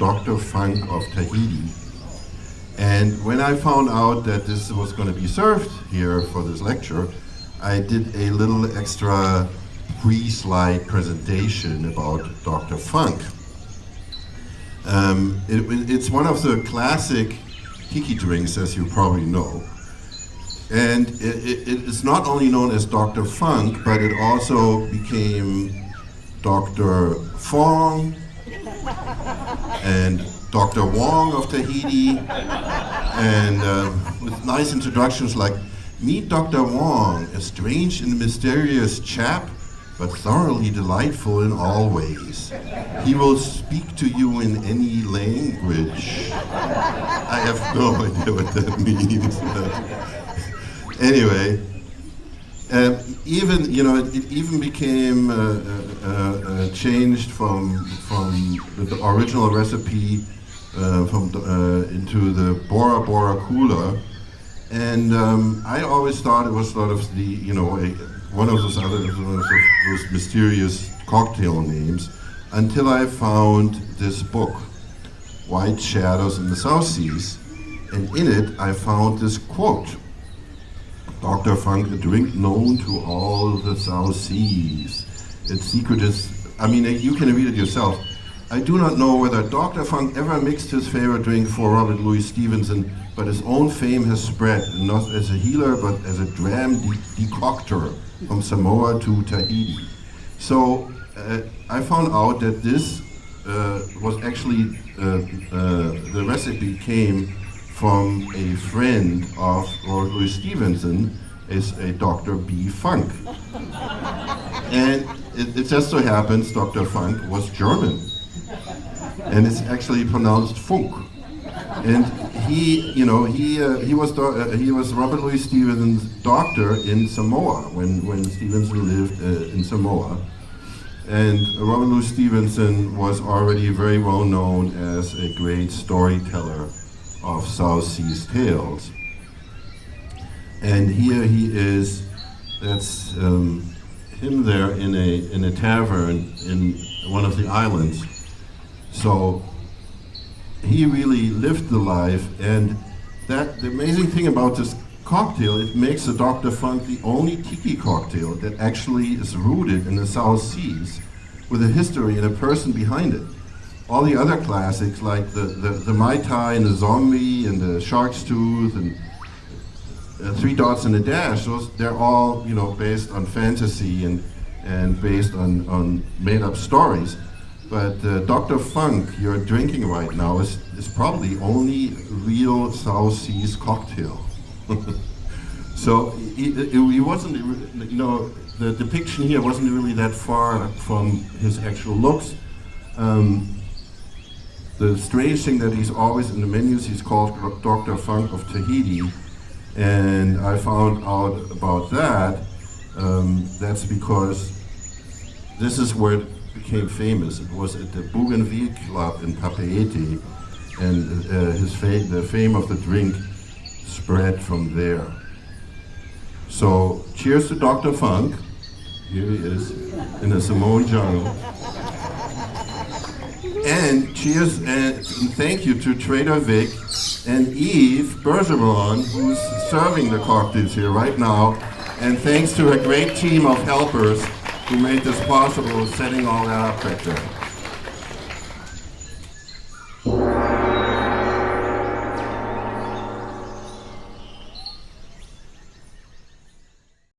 Dr. Funk of Tahiti. And when I found out that this was going to be served here for this lecture, I did a little extra pre-slide presentation about Dr. Funk. It's one of the classic tiki drinks, as you probably know. And it is not only known as Dr. Funk, but it also became Dr. Fong and Dr. Wong of Tahiti, and with nice introductions like, "Meet Dr. Wong, a strange and mysterious chap, but thoroughly delightful in all ways. He will speak to you in any language." I have no idea what that means. Anyway, even it even became changed from the original recipe into the Bora Bora Cooler, and I always thought it was sort of one of those mysterious cocktail names, until I found this book, White Shadows in the South Seas, and in it I found this quote: "Dr. Funk, a drink known to all the South Seas. Its secret is," you can read it yourself. "I do not know whether Dr. Funk ever mixed his favorite drink for Robert Louis Stevenson, but his own fame has spread, not as a healer, but as a dram decoctor from Samoa to Tahiti." So I found out that this was actually, the recipe came from a friend of Robert Louis Stevenson, is a Dr. B. Funk. And it just so happens Dr. Funk was German. And it's actually pronounced Funk. And he was Robert Louis Stevenson's doctor in Samoa when Stevenson lived in Samoa. And Robert Louis Stevenson was already very well known as a great storyteller of South Seas tales. And here he is, that's him there in a tavern in one of the islands. So he really lived the life, and the amazing thing about this cocktail, it makes the Dr. Funk the only tiki cocktail that actually is rooted in the South Seas, with a history and a person behind it. All the other classics, like the Mai Tai and the Zombie and the Shark's Tooth and Three Dots and a Dash, they're all based on fantasy and based on made-up stories. But Dr. Funk you're drinking right now is probably only real South Seas cocktail. So he wasn't, the depiction here wasn't really that far from his actual looks. The strange thing that he's always in the menus, he's called Dr. Funk of Tahiti, and I found out about that. That's because this is where it became famous. It was at the Bougainville Club in Papeete, and the fame of the drink spread from there. So cheers to Dr. Funk. Here he is in the Samoan jungle. And cheers and thank you to Trader Vic and Eve Bergeron, who's serving the cocktails here right now. And thanks to a great team of helpers who made this possible, setting all that up right there.